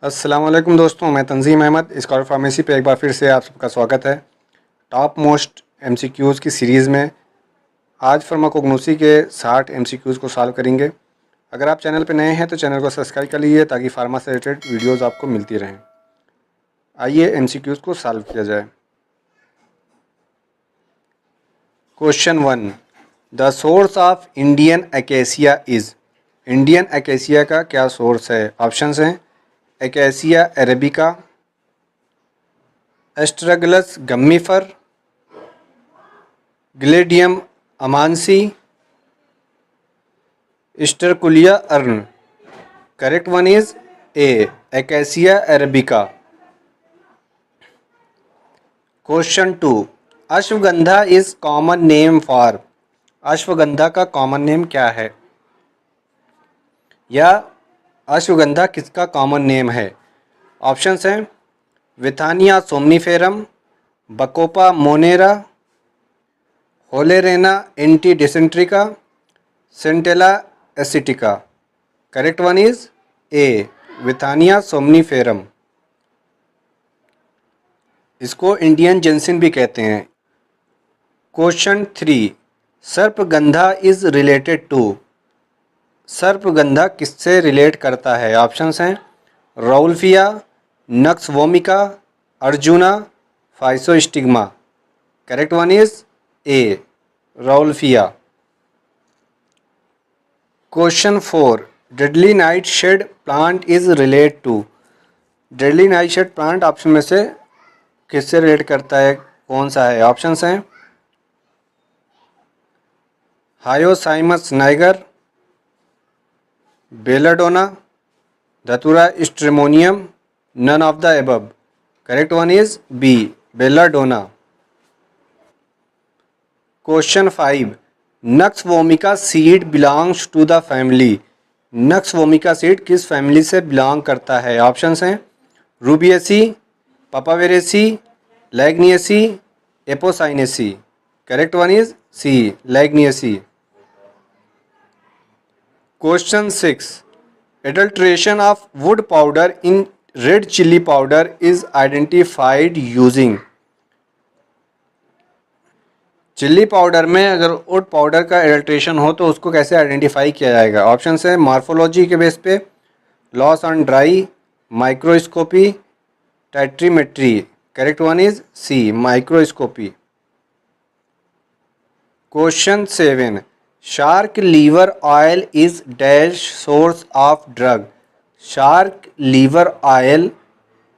अस्सलाम वालेकुम दोस्तों, मैं तंजीम अहमद स्कॉलर फार्मेसी पे एक बार फिर से आप सबका स्वागत है। टॉप मोस्ट एमसीक्यूज़ की सीरीज़ में आज फार्माकोग्नोसी के 60 एमसीक्यूज़ को सॉल्व करेंगे। अगर आप चैनल पे नए हैं तो चैनल को सब्सक्राइब कर लीजिए ताकि फार्मा से रिलेटेड वीडियोज़ आपको मिलती रहें। आइए एमसीक्यूज़ को सॉल्व किया जाए। Question 1, the source of Indian acacia is. Indian acacia का क्या सोर्स है? ऑप्शंस हैं acacia arabica, astragalus gummifer, gelidium amansii, sterculia urens. Correct one is A, acacia arabica. Question 2, ashwagandha is common name for. Ashwagandha का common name क्या है, या अश्वगंधा किसका common name है? ऑप्शंस हैं withania somnifera, bacopa monnieri, holarrhena antidysenterica, centella asiatica. Correct one is A, withania somnifera. इसको Indian ginseng भी कहते हैं। Question 3, sarpagandha is related to. Sarpagandha किससे रिलेट करता है? ऑप्शंस हैं rauwolfia, nux vomica, arjuna, physostigma. Correct one is A, rauwolfia. Question 4, deadly nightshade plant is relate to. Deadly nightshade plant option में से किससे रिलेट करता है, कौन सा है? ऑप्शंस हैं hyoscyamus niger, belladonna, datura stramonium, none of the above. Correct one is B, belladonna. Question 5, nux vomica seed belongs to the family. Nux vomica seed किस फैमिली से बिलोंग करता है? ऑप्शंस हैं rubiaceae, papaveraceae, loganiaceae, apocynaceae. Correct one is C, loganiaceae. Question 6, adulteration of wood powder in red chilli powder is identified using. Chilli powder में अगर would powder का adulteration हो तो उसको कैसे आइडेंटिफाई किया जाएगा? ऑप्शन है मार्फोलॉजी के बेस पे, loss on dry, microscopy, titrimetry. Correct one is C, microscopy. Question 7, shark liver oil is dash source of drug. Shark liver oil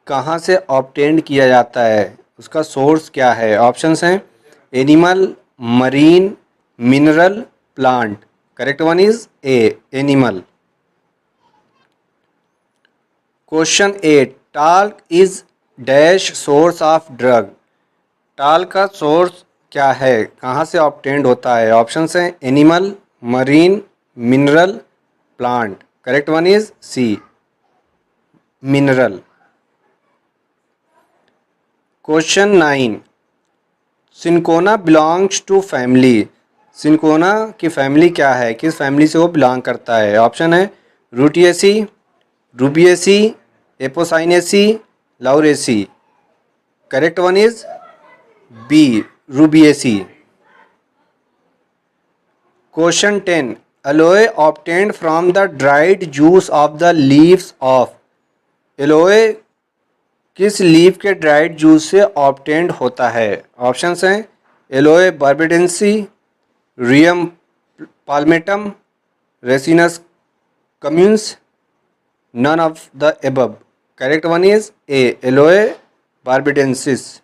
कहाँ से ऑब्टेन किया जाता है, उसका सोर्स क्या है? ऑप्शंस हैं animal, marine, mineral, plant. Correct one is A, animal. Question 8, talc is dash source of drug. Talc का सोर्स क्या है, कहाँ से ऑब्टेन्ड होता है? ऑप्शंस हैं animal, marine, mineral, plant. Correct one is C, mineral. Question 9, cinchona belongs to family. Cinchona की family क्या है, किस फैमिली से वो बिलोंग करता है? ऑप्शन है rutaceae, rubiaceae, apocynaceae, lauraceae. Correct one is B, rubiaceae. Question 10, aloe obtained from the dried juice of the leaves of. Aloe किस लीफ के ड्राइड जूस से ऑब्टेन्ड होता है? ऑप्शंस हैं aloe barbadensis, rheum palmatum, ricinus communis, none of the above. Correct one is A, aloe barbadensis.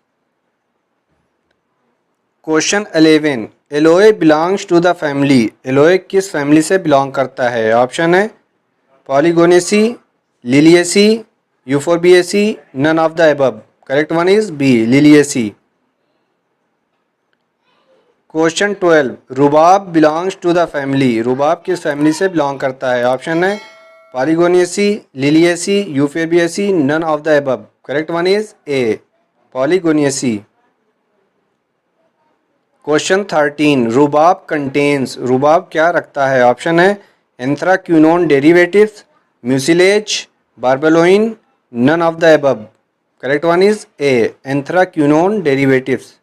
Question 11, aloe belongs to the family. Aloe किस family से belong करता है? ऑप्शन है पॉलीगोनेसी, liliaceae, euphorbiaceae, none of the above. Correct one is B, Liliaceae. Question 12, rhubarb belongs to the family. Rhubarb किस family से belong करता है? Option है polygonaceae, liliaceae, euphorbiaceae, none of the above. Correct one is A, polygonaceae. Question 13, rhubarb contains. Rhubarb क्या रखता है? Option है anthraquinone derivatives, mucilage, barbaloin, None of the above. Correct one is A. Anthraquinone derivatives.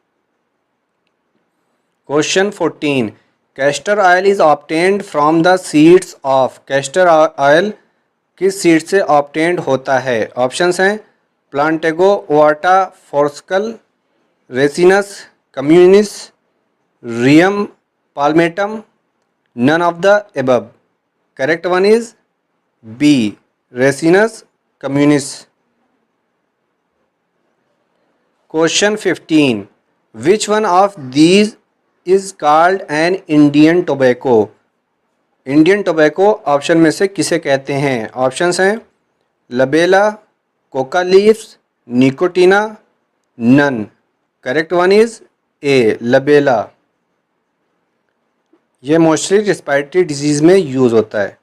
Question 14. Castor oil is obtained from the seeds of. Castor oil किस seed से obtained होता है? Options हैं Plantago ovata फोर्स्कल, ricinus communis, rheum palmatum, none of the above. Correct one is B, ricinus communis. Question 15. Which one of these is called an Indian tobacco? Indian tobacco option में से किसे कहते हैं? Options हैं lobelia, coca leaves, nicotiana, none. Correct one is A, lobelia. यह mostly respiratory disease में use होता है.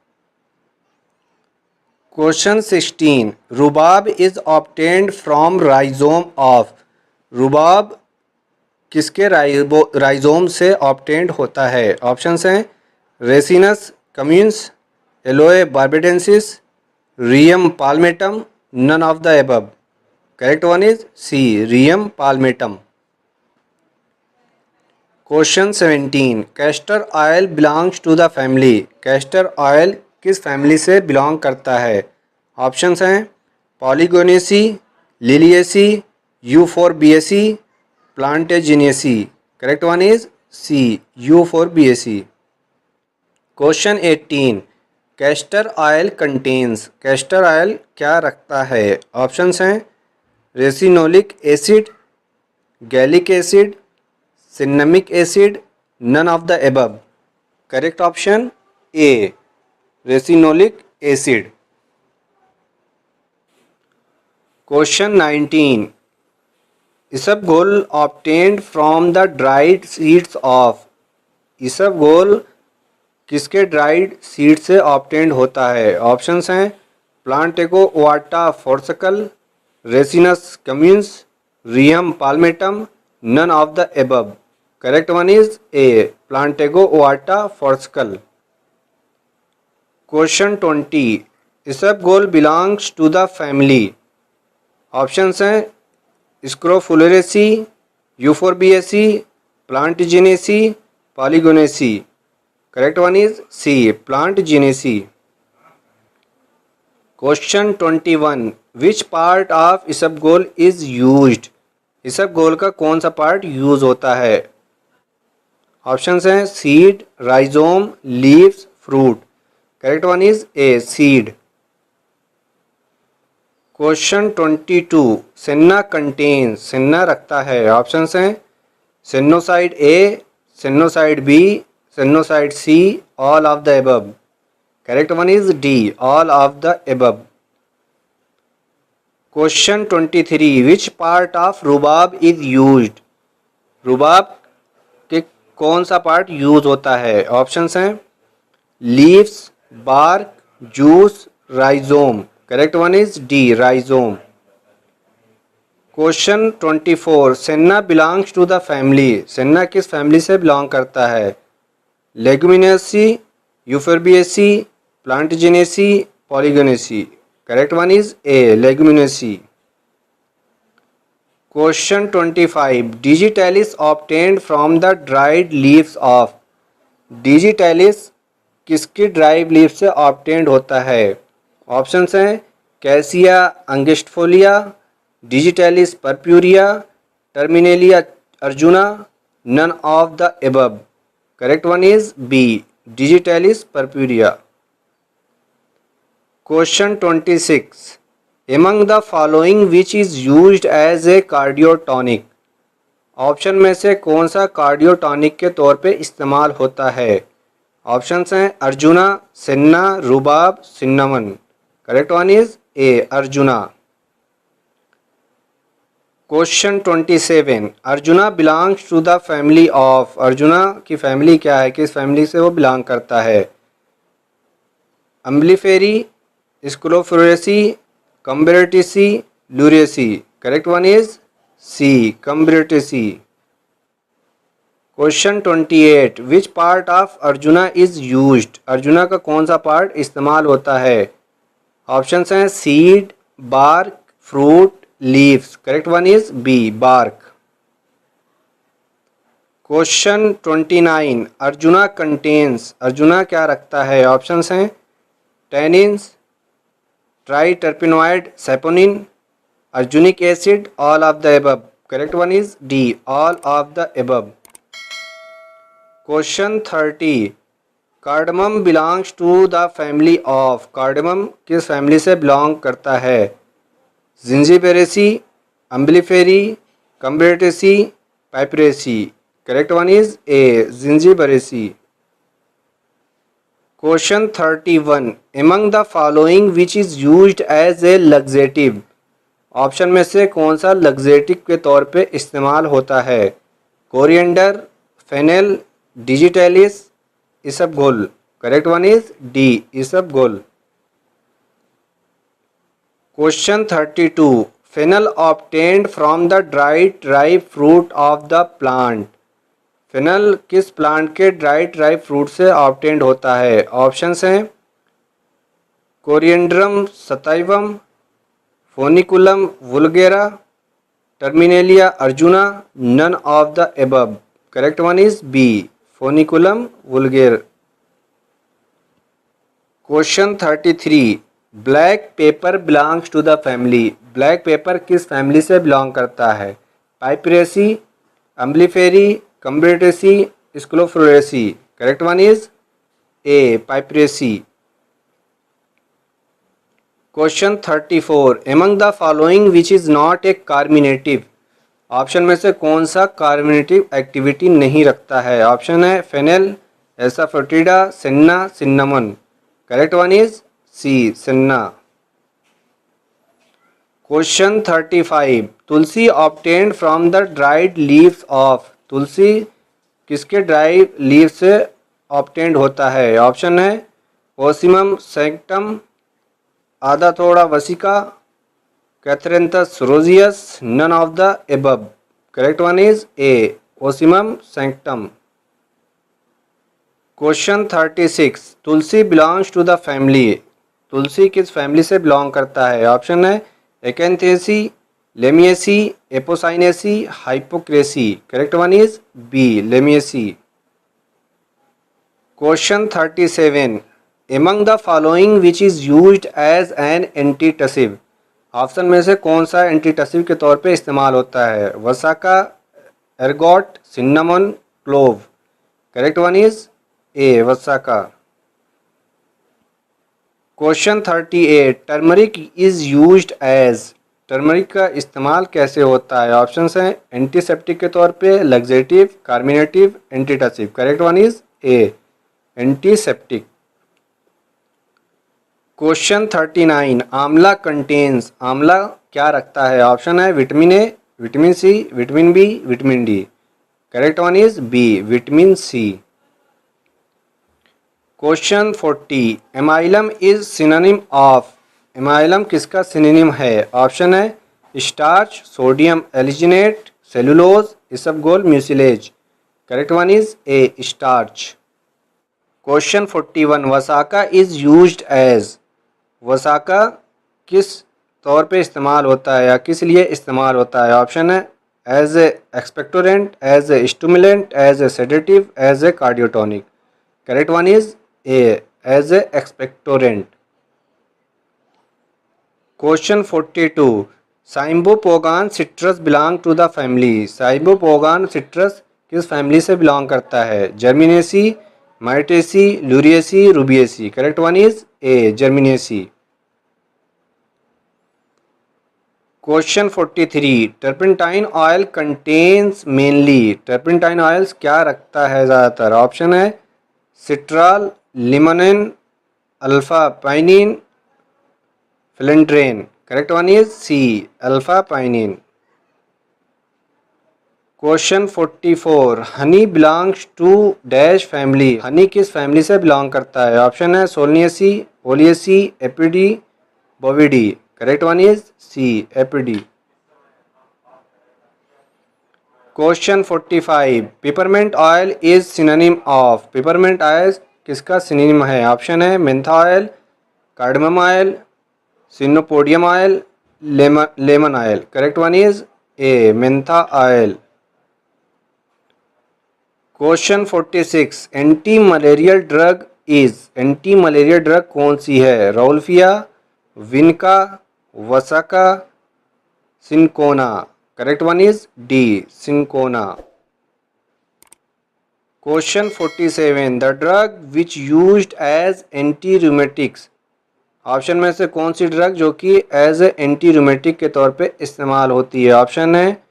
Question 16. Rubab is obtained from rhizome of. Rhubarb किसके राइजोम से ऑब्टेन्ड होता है? ऑप्शंस हैं ricinus communis, aloe barbadensis, rheum palmatum, none of the above. Correct one is C, rheum palmatum. Question 17. Castor oil belongs to the family. Castor oil किस family से belong करता है? Options हैं polygonaceae, liliaceae, euphorbiaceae, plantaginaceae. Correct one is C, euphorbiaceae. Question 18. Castor oil contains. Castor oil क्या रखता है? Options हैं रेसिनोलिक acid, gallic acid, cinnamic acid, none of the above. Correct option A, ricinoleic acid. Question 19. Isabgol obtained from the dried seeds of. Isabgol किसके dried seed से obtained होता है? Options हैं Plantago ovata फोर्स्कल, Ricinus communis, Rheum palmatum, none of the above. Correct one is A, Plantago ovata Forsk. Question 20. Isabgol belongs to the family. Options हैं Scrophulariaceae, Euphorbiaceae, Plantaginaceae, Polygonaceae. Correct one is C, Plantaginaceae. Question 21. Which part of isabgol is used. Isabgol का कौन सा part use होता है? Options हैं seed, rhizome, leaves, fruit. Correct one is A, seed. Question 22. Senna contains. Senna रखता है. Options हैं sennoside A, sennoside B, sennoside C, all of the above. Correct one is D, all of the above. Question 23. Which part of rhubarb is used. Rhubarb के कौन सा part use होता है? Options हैं leaves, bark, juice, rhizome. Correct one is D, rhizome. Question 24. Senna belongs to the family. Senna किस family से belong करता है? Leguminosae, Euphorbiaceae, Plantaginaceae, Polygonaceae. Correct one is A, Leguminosae. Question 25. Digitalis obtained from the dried leaves of. Digitalis किसकी dried leaf से obtained होता है? Options हैं Cassia angustifolia, Digitalis purpurea, Terminalia arjuna, none of the above. Correct one is B, Digitalis purpurea. Question 26. Among the following which is used as a cardiotonic. Option में से कौन सा cardiotonic के तौर पे इस्तेमाल होता है? ऑप्शंस हैं Arjuna, senna, rhubarb, cinnamon. Correct one is A, Arjuna. Question 27. Arjuna belongs to the family of. Arjuna की फैमिली क्या है? किस फैमिली से वो बिलोंग करता है? Umbelliferae, Scrophulariaceae, Combretaceae, Lauraceae. Correct one is C, Combretaceae. Question 28. Which part of arjuna is used. Arjuna का कौन सा पार्ट इस्तेमाल होता है? ऑप्शंस हैं seed, bark, fruit, leaves. Correct one is B, bark. Question 29, arjuna contains, arjuna क्या रखता है? ऑप्शंस हैं tannins, triterpenoid, saponin, arjunic acid, all of the above. Correct one is D, all of the above. Question 30, cardamom belongs to the family of, cardamom किस family से belong करता है? Zingiberaceae, Umbelliferae, Combretaceae, Piperaceae. Correct one is A, Zingiberaceae. Question 31, among the following which is used as a laxative, option में से कौन सा laxative के तौर पे इस्तेमाल होता है? Coriander, fennel, digitalis, isabgol. Correct one is D, isabgol. Question 32, fennel obtained from the dried ripe fruit of the plant, fennel किस प्लांट के ड्राइड राइप फ्रूट से ऑब्टेन्ड होता है? ऑप्शंस हैं Coriandrum sativum, Foeniculum vulgare, Terminalia arjuna, none of the above. Correct one is B, Foeniculum vulgare. Question 33, black pepper belongs to the family, black pepper किस family से belong करता है? पाइपरेसी, Umbelliferae, Combretaceae, Scrophulariaceae. Correct one is A, Piperaceae. Question 34, among the following which is not a carminative, option में से कौन सा carminative activity नहीं रखता है? ऑप्शन है fennel, asafoetida, senna, cinnamon. Correct one is C, senna. Question 35, tulsi obtained from the dried leaves of, tulsi किसके dry leave से ऑब्टेन्ड होता है? ऑप्शन है Ocimum sanctum, Adhatoda vasica, Catharanthus roseus, none of the above. Correct one is A, Ocimum sanctum. Question 36, tulsi belongs to the family, tulsi किस family से belong करता है? Option है Acanthaceae, Lamiaceae, Apocynaceae, Hippocrateaceae. Correct one is B, Lamiaceae. Question 37, among the following which is used as an antitussive, option में से कौन सा antitussive के तौर पे इस्तेमाल होता है? Vasaka, ergot, cinnamon, clove. Correct one is A, vasaka. Question 38, turmeric is used as, turmeric का इस्तेमाल कैसे होता है? ऑप्शंस हैं एंटीसेप्टिक के तौर पे, laxative, carminative, antitussive. Correct one is A, antiseptic. Question 39, amla contains, amla क्या रखता है? ऑप्शन है vitamin A, vitamin C, vitamin B, vitamin D. Correct one is B, vitamin C. Question 40, amylum is synonym of, amylum किसका synonym है? Option है starch, sodium alginate, cellulose, isabgol, mucilage. Correct one is A, starch. Question 41, vasaka is used as, vasaka किस तौर पे इस्तेमाल होता है या किस लिए इस्तेमाल होता है? ऑप्शन है as a expectorant, as a stimulant, as a sedative, as a cardiotonic. Correct one is A, as a expectorant. Question 42, Cymbopogon citrus belong to the family, Cymbopogon citrus किस फैमिली से बिलोंग करता है? Gramineae, Myrtaceae, Lauraceae, Rubiaceae. Correct one is A, Gramineae. Question 43, turpentine oil contains mainly, turpentine oils क्या रखता है ज़्यादातर? Option है citral, limonene, alpha pinene, phellandrene. Correct one is C, alpha pinene. Question 44, honey belongs to dash family, honey किस family से belong करता है? Option है Solanaceae, Oleaceae, Apidae, Bovidae. Correct one is C, Apidae. Question 45, peppermint oil is synonym of, peppermint oil किसका synonym है? Option है mentha oil, cardamom oil, chenopodium oil, lemon oil. Correct one is A. Mentha oil. Question 46. Anti malarial drug कौन सी है? Rauwolfia, vinca, vasaka, cinchona. Correct one is D. Cinchona. Question 47. The drug which used as anti rheumatics. Option में से कौन सी drug जो कि as a anti rheumatic के तौर पे इस्तेमाल होती है? ऑप्शन है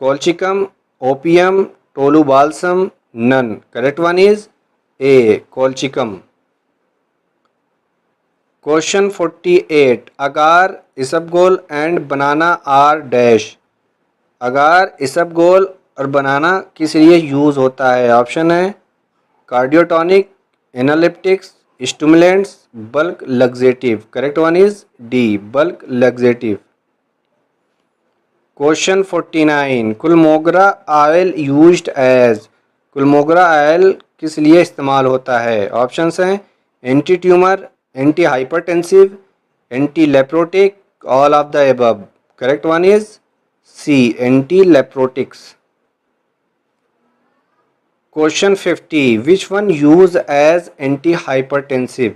colchicum, opium, tolu balsam, none. Correct one is A. Colchicum. Question 48. Agar, isabgol and banana are dash. Agar, isabgol और बनाना किस लिए यूज़ होता है? ऑप्शन है cardiotonic, analeptics, stimulants, bulk laxative. Correct one is D. Bulk laxative. Question 49. Chaulmoogra oil used as. Chaulmoogra oil किस लिए इस्तेमाल होता है? ऑप्शंस हैं anti tumour, anti hypertensive, anti leprotic, all of the above. Correct one is C. Anti leprotics. Question 50. Which one use as anti hypertensive.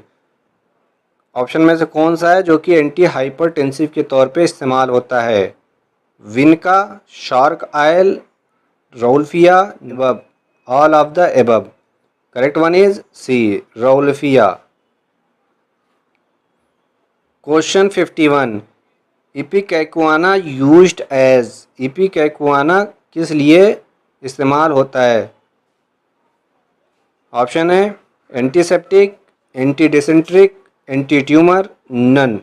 Option में से कौन सा है जो कि एंटी हाइपरटेंसिव के तौर पे इस्तेमाल होता है? Vinca, shark oil, Rauwolfia, above, all of the above. Correct one is C. Rauwolfia. Question 51. Ipecacuanha used as. Ipecacuanha किस लिए इस्तेमाल होता है? ऑप्शन है antiseptic, anti dysenteric, anti tumour, none.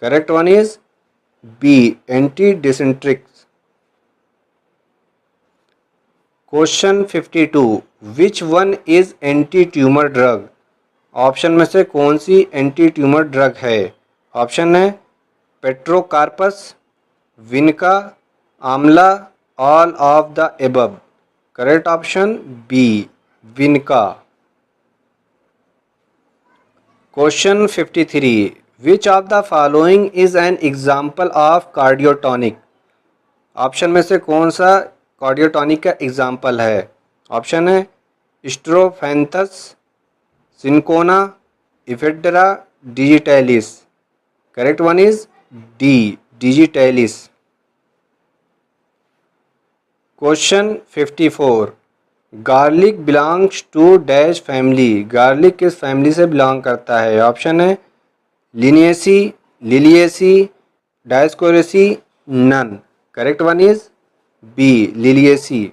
Correct one is B. Anti dysenteric. Question 52. Which one is anti tumour drug. Option में से कौन सी एंटी ट्यूमर ड्रग है? ऑप्शन है Pterocarpus, vinca, amla, all of the above. Correct option B. Vinca. Question 53. Which of the following is an example of cardiotonic. Option में से कौन सा कार्डियोटॉनिक का एग्जाम्पल है? ऑप्शन है Strophanthus, cinchona, ephedra, digitalis. Correct one is D. Digitalis. Question 54. Garlic belongs to dash family. Garlic किस family से belong करता है? ऑप्शन है Linaceae, Liliaceae, Dioscoreaceae, none. Correct one is B. Liliaceae.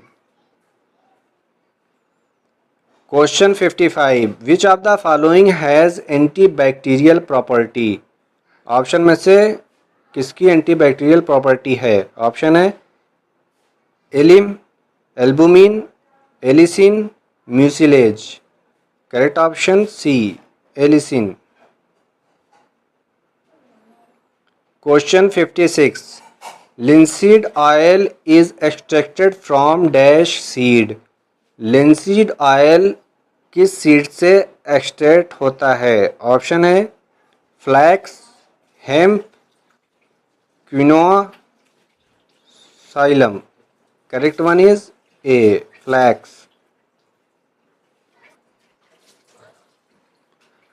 Question 55. Which of the following has antibacterial property. Option में से किसकी antibacterial property है? Option है allium, albumin, allicin, mucilage. Correct option C. Allicin. Question 56. Linseed oil is extracted from dash seed. Linseed oil किस seed से extract होता है? Option है flax, hemp, quinoa, psyllium. Correct one is A. Flax.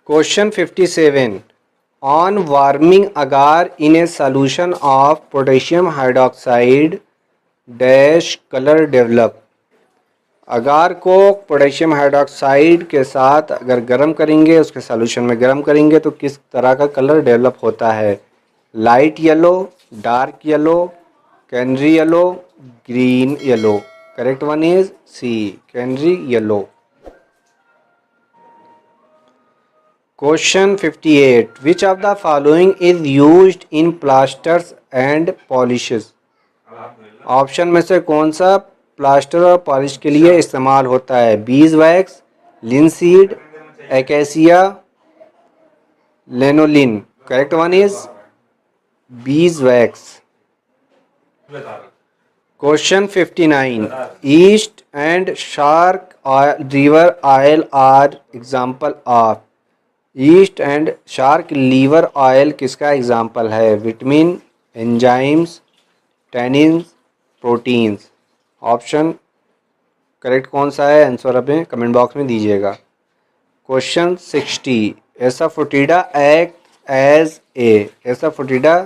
Question 57. On warming agar in a solution of potassium hydroxide dash colour develop. Agar को potassium hydroxide के साथ अगर गर्म करेंगे, उसके सॉल्यूशन में गर्म करेंगे तो किस तरह का कलर डेवलप होता है? Light yellow, dark yellow, canary yellow, green yellow. Correct one is C. Canary yellow. Question 58. Which of the following is used in plasters and polishes. Option में से कौन सा प्लास्टर और पॉलिश के लिए इस्तेमाल होता है? Beeswax, linseed, acacia, lanolin. Correct one is beeswax. Question 59. Yeast and shark liver oil are example of. Yeast and shark liver oil किसका एग्जाम्पल है? Vitamin enzymes, tannins, proteins. Option correct कौन सा है, answer हमें comment box में दीजिएगा। Question 60, asafoetida act as a, asafoetida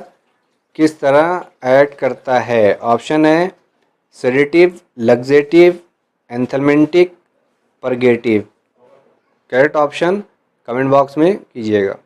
किस तरह एक्ट करता है? ऑप्शन है sedative, laxative, anthelmintic, purgative. Correct option comment box में कीजिएगा।